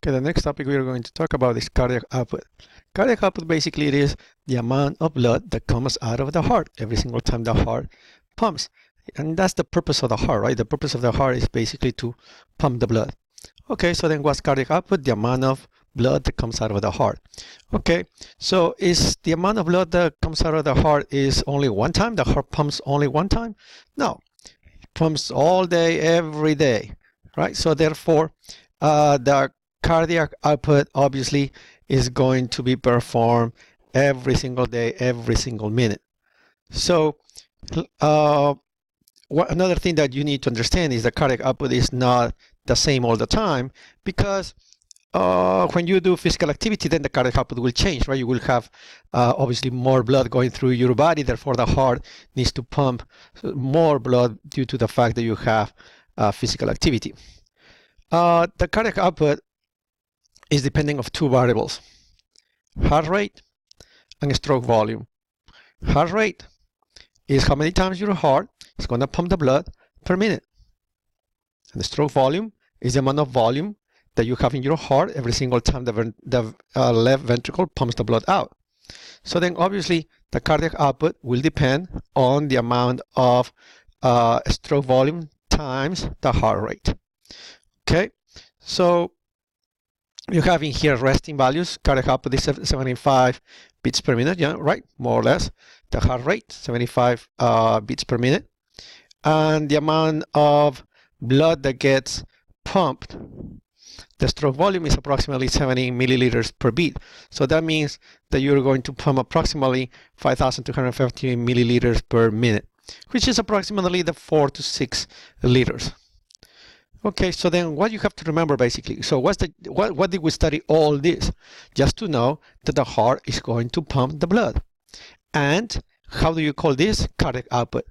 Okay, the next topic we are going to talk about is cardiac output. Cardiac output basically it is the amount of blood that comes out of the heart every single time the heart pumps. And that's the purpose of the heart, right? The purpose of the heart is basically to pump the blood. Okay, so then what's cardiac output? The amount of blood that comes out of the heart. Okay, so is the amount of blood that comes out of the heart is only one time? The heart pumps only one time? No, it pumps all day, every day, right? So therefore, the cardiac output obviously is going to be performed every single day, every single minute. So another thing that you need to understand is that cardiac output is not the same all the time, because when you do physical activity, then the cardiac output will change, right? You will have obviously more blood going through your body, therefore the heart needs to pump more blood due to the fact that you have physical activity. The cardiac output is depending of two variables: heart rate and stroke volume. Heart rate is how many times your heart is going to pump the blood per minute. And the stroke volume is the amount of volume that you have in your heart every single time the left ventricle pumps the blood out. So then obviously the cardiac output will depend on the amount of stroke volume times the heart rate. Okay, so you have in here resting values. Cardiac output is 75 beats per minute, yeah, right, more or less. The heart rate, 75 beats per minute. And the amount of blood that gets pumped, the stroke volume, is approximately 70 milliliters per beat. So that means that you're going to pump approximately 5,250 milliliters per minute, which is approximately the 4 to 6 liters. Okay, so then what you have to remember basically, so what did we study all this? Just to know that the heart is going to pump the blood. And how do you call this? Cardiac output.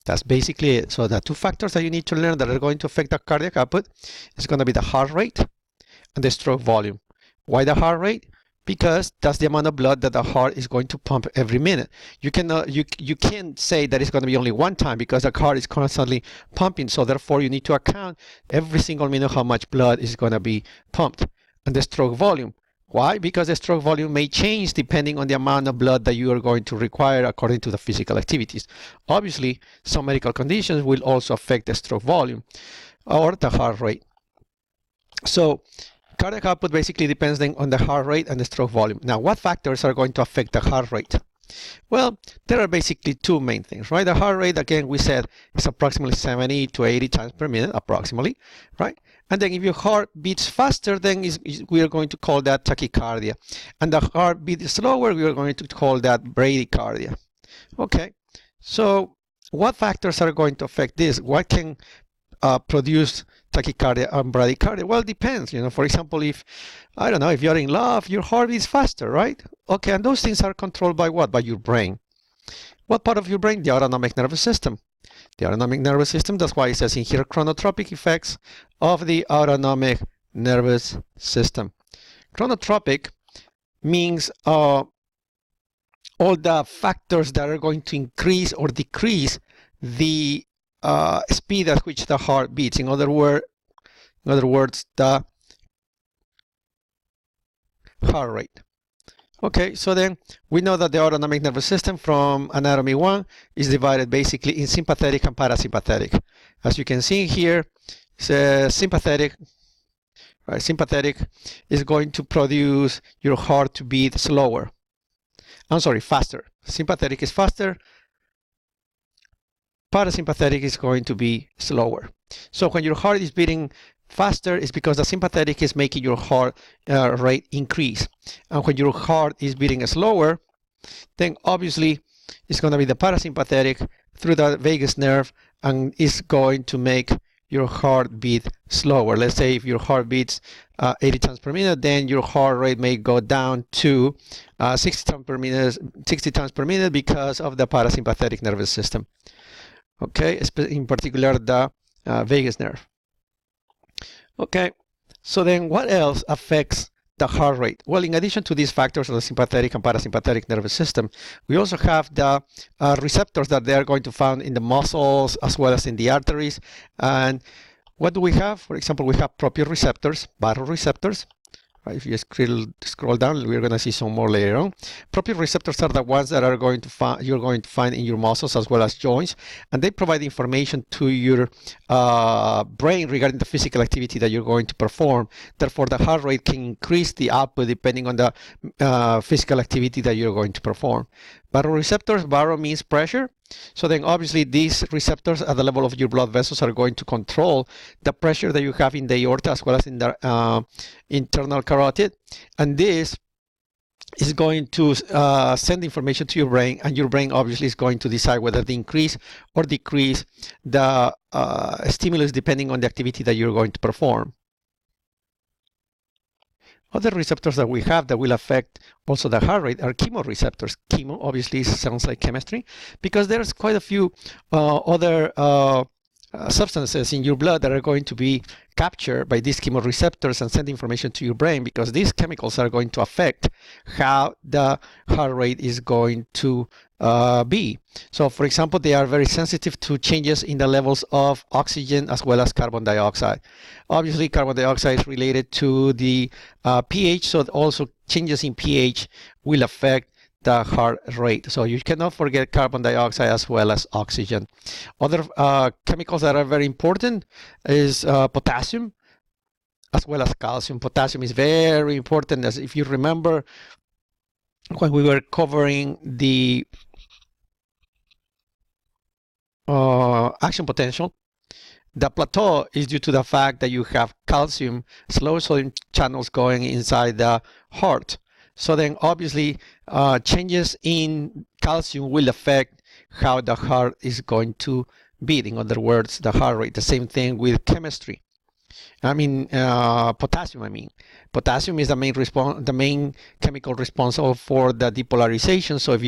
That's basically it. So the two factors that you need to learn that are going to affect the cardiac output is going to be the heart rate and the stroke volume. Why the heart rate? Because that's the amount of blood that the heart is going to pump every minute. You can't say that it's going to be only one time, because the heart is constantly pumping. So therefore you need to account every single minute how much blood is going to be pumped. And the stroke volume. Why? Because the stroke volume may change depending on the amount of blood that you are going to require according to the physical activities. Obviously, some medical conditions will also affect the stroke volume or the heart rate. So cardiac output basically depends on the heart rate and the stroke volume. Now, what factors are going to affect the heart rate? Well, there are basically two main things, right? The heart rate, again, we said is approximately 70 to 80 times per minute, approximately, right? And then if your heart beats faster, then we are going to call that tachycardia. And the heart beats slower, we are going to call that bradycardia. Okay, so what factors are going to affect this? What can produce tachycardia and bradycardia? Well, it depends. For example, if you're in love, your heart beats faster, right? Okay, and those things are controlled by what? By your brain. What part of your brain? The autonomic nervous system. The autonomic nervous system, that's why it says in here chronotropic effects of the autonomic nervous system. Chronotropic means all the factors that are going to increase or decrease the speed at which the heart beats. In other words, the heart rate. Okay, so then we know that the autonomic nervous system from anatomy 1 is divided basically in sympathetic and parasympathetic. As you can see here, it's sympathetic. Right, sympathetic is going to produce your heart to beat slower. I'm sorry, faster. Sympathetic is faster. Parasympathetic is going to be slower. So when your heart is beating faster, it's because the sympathetic is making your heart rate increase. And when your heart is beating slower, then obviously it's going to be the parasympathetic through the vagus nerve, and is going to make your heart beat slower. Let's say if your heart beats 80 times per minute, then your heart rate may go down to 60 times per minute because of the parasympathetic nervous system. Okay, in particular the vagus nerve. Okay, so then what else affects the heart rate? Well, in addition to these factors of the sympathetic and parasympathetic nervous system, we also have the receptors that they are going to find in the muscles as well as in the arteries. And What do we have? For example, we have proprioceptors, baroreceptors. If you scroll down, we're going to see some more later on. Proprioceptors are the ones that are going to you're going to find in your muscles as well as joints, and they provide information to your brain regarding the physical activity that you're going to perform. Therefore, the heart rate can increase the output depending on the physical activity that you're going to perform. Baroreceptors, baro means pressure. So then obviously these receptors at the level of your blood vessels are going to control the pressure that you have in the aorta as well as in the internal carotid. And this is going to send information to your brain, and your brain obviously is going to decide whether to increase or decrease the stimulus depending on the activity that you're going to perform. Other receptors that we have that will affect also the heart rate are chemoreceptors. Chemo obviously sounds like chemistry, because there's quite a few other substances in your blood that are going to be captured by these chemoreceptors and send information to your brain, because these chemicals are going to affect how the heart rate is going to be. So for example, they are very sensitive to changes in the levels of oxygen as well as carbon dioxide. Obviously, carbon dioxide is related to the pH, so also changes in pH will affect the heart rate. So you cannot forget carbon dioxide as well as oxygen. Other chemicals that are very important is potassium as well as calcium. Potassium is very important, as if you remember when we were covering the action potential, the plateau is due to the fact that you have calcium, slow sodium channels going inside the heart. So then obviously changes in calcium will affect how the heart is going to beat. In other words, the heart rate. The same thing with chemistry. Potassium. Potassium is the main chemical responsible for the depolarization. So if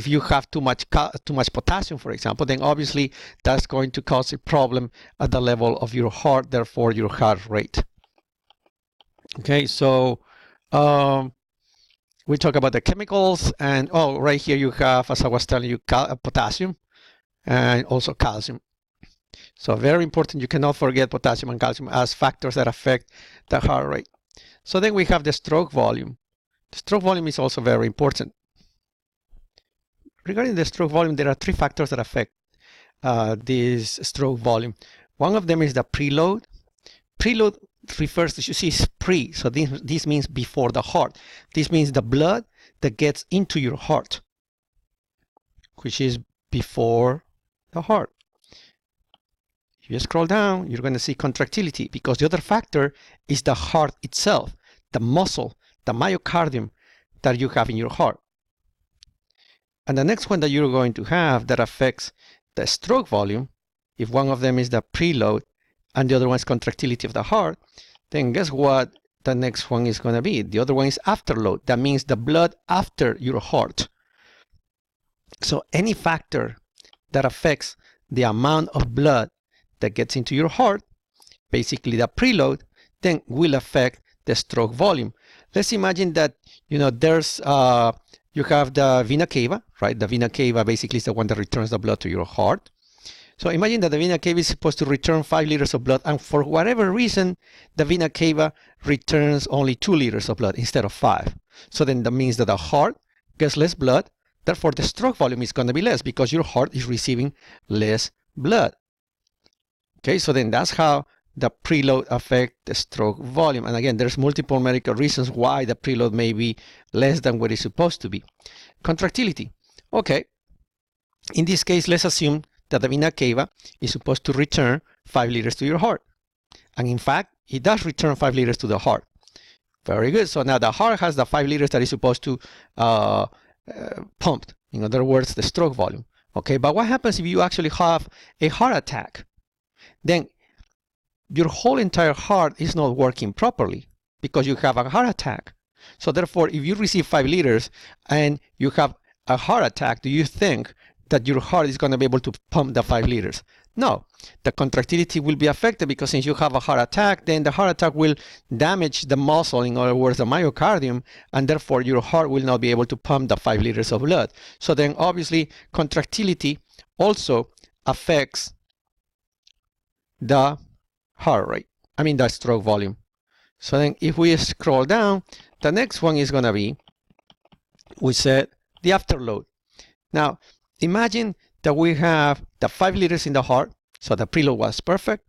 you have too much potassium, for example, then obviously that's going to cause a problem at the level of your heart, therefore your heart rate. Okay, so we talk about the chemicals, and right here you have, as I was telling you, potassium and also calcium. So very important, you cannot forget potassium and calcium as factors that affect the heart rate. So then we have the stroke volume. The stroke volume is also very important. Regarding the stroke volume, there are three factors that affect this stroke volume. One of them is the preload. Preload refers to, you see, is pre, so this means before the heart. This means the blood that gets into your heart, which is before the heart. If you scroll down, you're going to see contractility, because the other factor is the heart itself, the muscle, the myocardium that you have in your heart. And the next one that you're going to have that affects the stroke volume, if one of them is the preload and the other one is contractility of the heart, then guess what the next one is going to be? The other one is afterload. That means the blood after your heart. So any factor that affects the amount of blood that gets into your heart, basically the preload, then will affect the stroke volume. Let's imagine that there's you have the vena cava, right? The vena cava basically is the one that returns the blood to your heart. So imagine that the vena cava is supposed to return 5 liters of blood, and for whatever reason, the vena cava returns only 2 liters of blood instead of 5. So then that means that the heart gets less blood, therefore the stroke volume is going to be less because your heart is receiving less blood. Okay, so then that's how the preload affects the stroke volume. And again, there's multiple medical reasons why the preload may be less than what it's supposed to be. Contractility. Okay, in this case, let's assume that the vena cava is supposed to return 5 liters to your heart. And in fact, it does return 5 liters to the heart. Very good. So now the heart has the 5 liters that is supposed to pump. In other words, the stroke volume. Okay, but what happens if you actually have a heart attack? Then your whole entire heart is not working properly because you have a heart attack. So therefore, if you receive 5 liters and you have a heart attack, do you think that your heart is going to be able to pump the 5 liters? No, the contractility will be affected because since you have a heart attack, then the heart attack will damage the muscle, in other words, the myocardium, and therefore your heart will not be able to pump the 5 liters of blood. So then obviously contractility also affects the heart rate. I mean the stroke volume. So then if we scroll down, the next one is going to be, we said, the afterload. Now, imagine that we have the 5 liters in the heart. So the preload was perfect.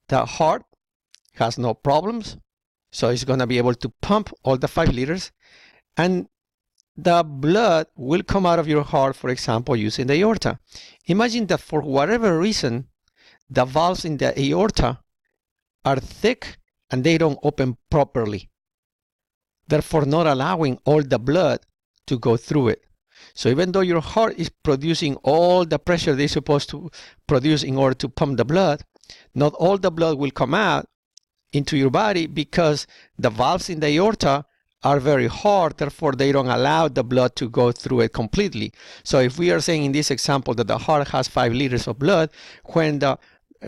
The heart has no problems. So it's going to be able to pump all the 5 liters. And the blood will come out of your heart, for example, using the aorta. Imagine that for whatever reason, the valves in the aorta are thick and they don't open properly, therefore not allowing all the blood to go through it. So even though your heart is producing all the pressure they're supposed to produce in order to pump the blood, not all the blood will come out into your body because the valves in the aorta are very hard, therefore they don't allow the blood to go through it completely. So if we are saying in this example that the heart has 5 liters of blood, when the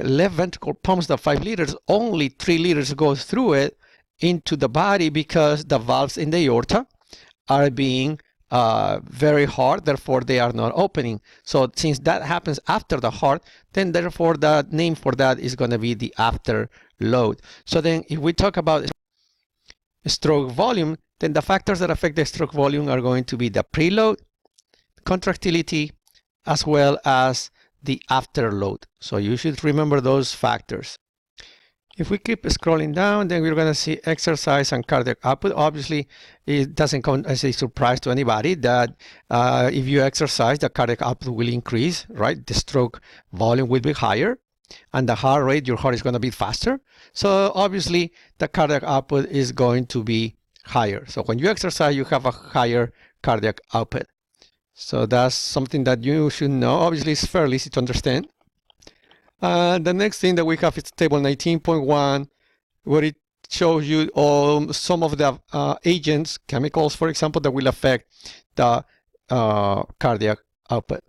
left ventricle pumps the 5 liters, only 3 liters goes through it into the body because the valves in the aorta are being very hard, therefore they are not opening. So since that happens after the heart, then therefore the name for that is going to be the afterload. So then if we talk about stroke volume, then the factors that affect the stroke volume are going to be the preload, contractility, as well as the afterload. So you should remember those factors. If we keep scrolling down, then we're going to see exercise and cardiac output. Obviously, it doesn't come as a surprise to anybody that if you exercise, the cardiac output will increase, right? The stroke volume will be higher, and the heart rate, your heart is going to beat faster. So obviously, the cardiac output is going to be higher. So when you exercise, you have a higher cardiac output. So that's something that you should know. Obviously, it's fairly easy to understand. The next thing that we have is table 19.1, where it shows you some of the agents, chemicals, for example, that will affect the cardiac output.